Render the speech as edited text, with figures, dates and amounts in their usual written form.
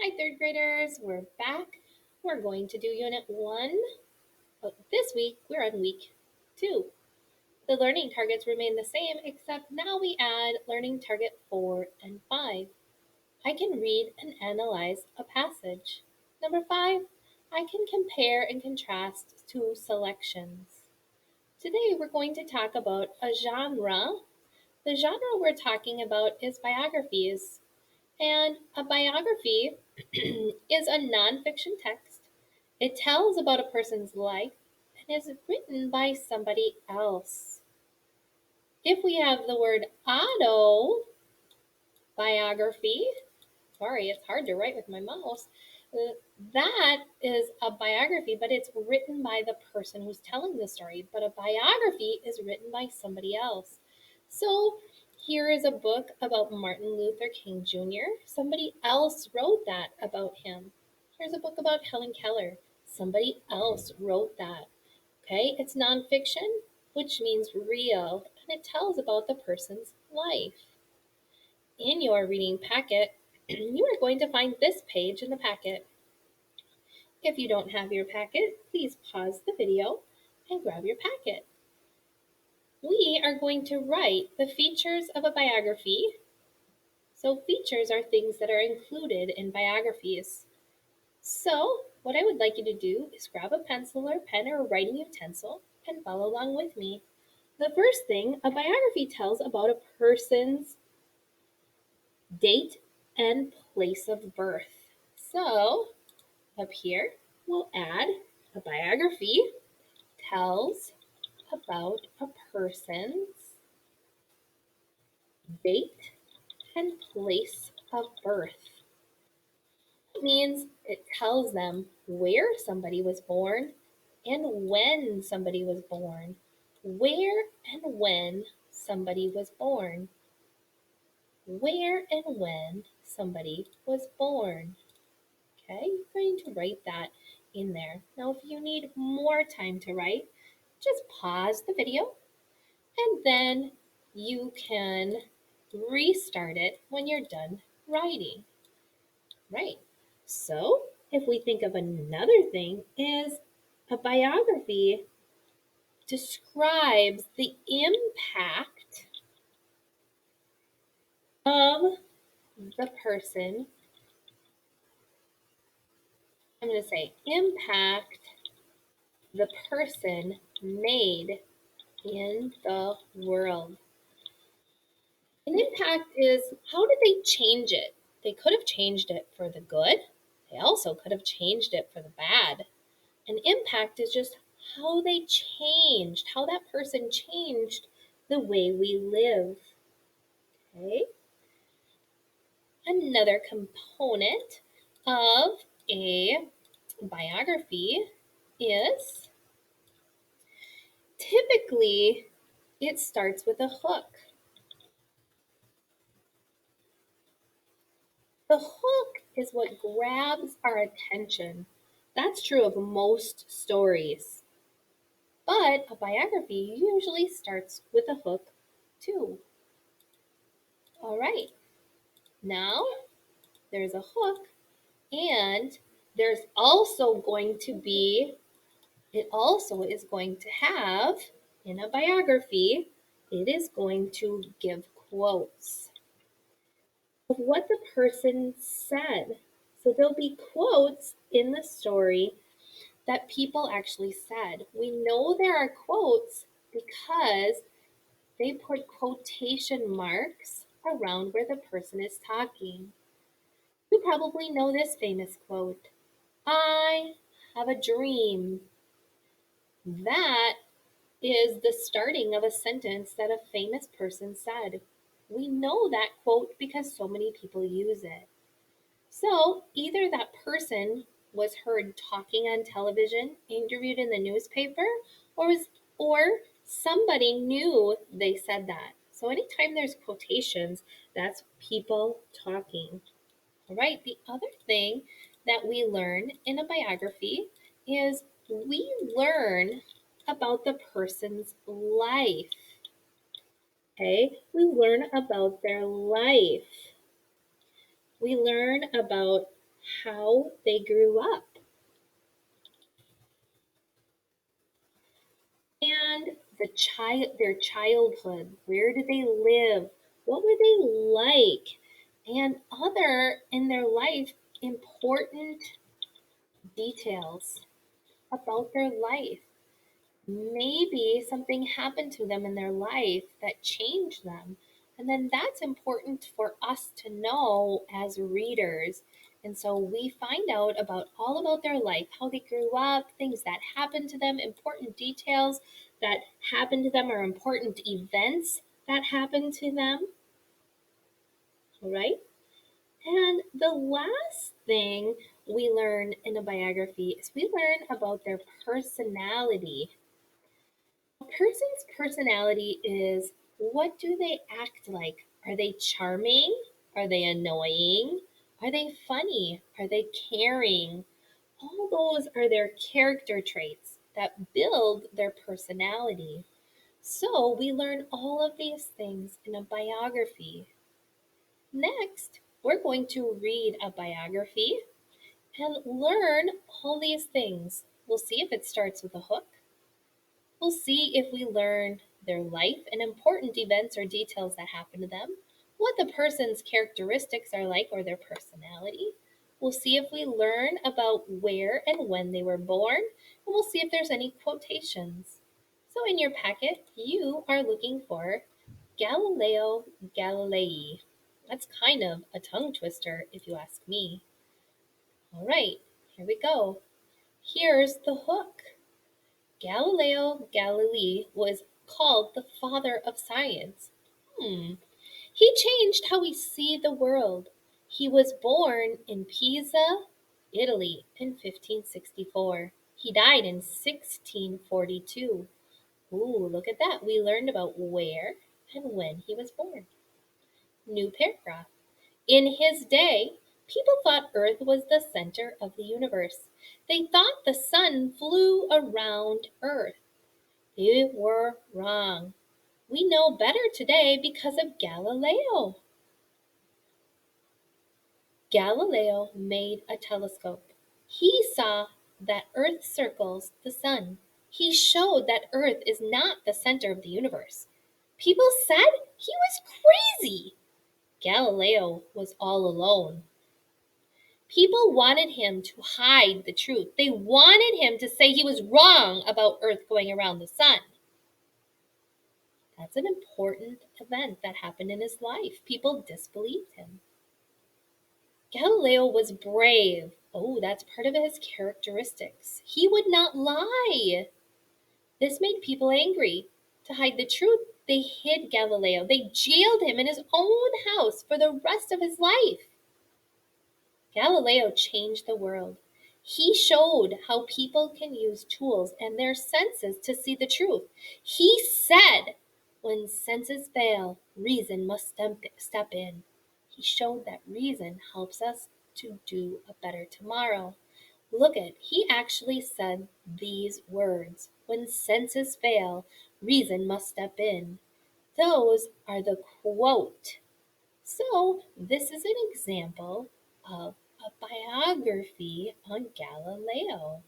Hi, third graders. We're back. We're going to do Unit 1, but this week we're on week 2. The learning targets remain the same, except now we add learning target 4 and 5. I can read and analyze a passage. Number 5, I can compare and contrast two selections. Today we're going to talk about a genre. The genre we're talking about is biographies. And a biography is a nonfiction text. It tells about a person's life and is written by somebody else. If we have the word autobiography, sorry, it's hard to write with my mouse. That is a biography, but it's written by the person who's telling the story. But a biography is written by somebody else. So here is a book about Martin Luther King Jr. Somebody else wrote that about him. Here's a book about Helen Keller. Somebody else wrote that. Okay, it's nonfiction, which means real, and it tells about the person's life. In your reading packet, you are going to find this page in the packet. If you don't have your packet, please pause the video and grab your packet. We are going to write the features of a biography. So features are things that are included in biographies. So what I would like you to do is grab a pencil or pen or a writing utensil and follow along with me. The first thing, a biography tells about a person's date and place of birth. So up here, we'll add a biography tells about a person's date and place of birth. It means it tells them where somebody was born and when somebody was born. Where and when somebody was born. Where and when somebody was born. Okay, you're going to write that in there. Now, if you need more time to write, just pause the video and then you can restart it when you're done writing. Right. So, if we think of another thing is a biography describes the impact of the person. I'm going to say impact the person made in the world. An impact is how did they change it? They could have changed it for the good. They also could have changed it for the bad. An impact is just how they changed, how that person changed the way we live. Okay? Another component of a biography is typically it starts with a hook. The hook is what grabs our attention. That's true of most stories. But a biography usually starts with a hook too. All right, now there's a hook, and there's also going to be, it also is going to have, in a biography, it is going to give quotes of what the person said. So there'll be quotes in the story that people actually said. We know there are quotes because they put quotation marks around where the person is talking. You probably know this famous quote, I have a dream. That is the starting of a sentence that a famous person said. We know that quote because so many people use it. So either that person was heard talking on television, interviewed in the newspaper, or somebody knew they said that. So anytime there's quotations, that's people talking. All right, the other thing that we learn in a biography is we learn about the person's life. Okay, we learn about their life. We learn about how they grew up and their childhood. Where did they live? What were they like? And other in their life important details about their life. Maybe something happened to them in their life that changed them. And then that's important for us to know as readers. And so we find out about all about their life, how they grew up, things that happened to them, important details that happened to them, or important events that happened to them. All right. And the last thing we learn in a biography is we learn about their personality. A person's personality is, what do they act like? Are they charming? Are they annoying? Are they funny? Are they caring? All those are their character traits that build their personality. So we learn all of these things in a biography. Next, we're going to read a biography and learn all these things. We'll see if it starts with a hook. We'll see if we learn their life and important events or details that happen to them, what the person's characteristics are like or their personality. We'll see if we learn about where and when they were born, and we'll see if there's any quotations. So in your packet, you are looking for Galileo Galilei. That's kind of a tongue twister, if you ask me. All right, here we go. Here's the hook. Galileo Galilei was called the father of science. He changed how we see the world. He was born in Pisa, Italy in 1564. He died in 1642. Ooh, look at that. We learned about where and when he was born. New paragraph. In his day, people thought Earth was the center of the universe. They thought the sun flew around Earth. They were wrong. We know better today because of Galileo. Galileo made a telescope. He saw that Earth circles the sun. He showed that Earth is not the center of the universe. People said he was crazy. Galileo was all alone. People wanted him to hide the truth. They wanted him to say he was wrong about Earth going around the sun. That's an important event that happened in his life. People disbelieved him. Galileo was brave. Oh, that's part of his characteristics. He would not lie. This made people angry. To hide the truth, they hid Galileo. They jailed him in his own house for the rest of his life. Galileo changed the world. He showed how people can use tools and their senses to see the truth. He said, when senses fail, reason must step in. He showed that reason helps us to do a better tomorrow. Look at, he actually said these words. When senses fail, reason must step in. Those are the quote. So this is an example of a biography on Galileo.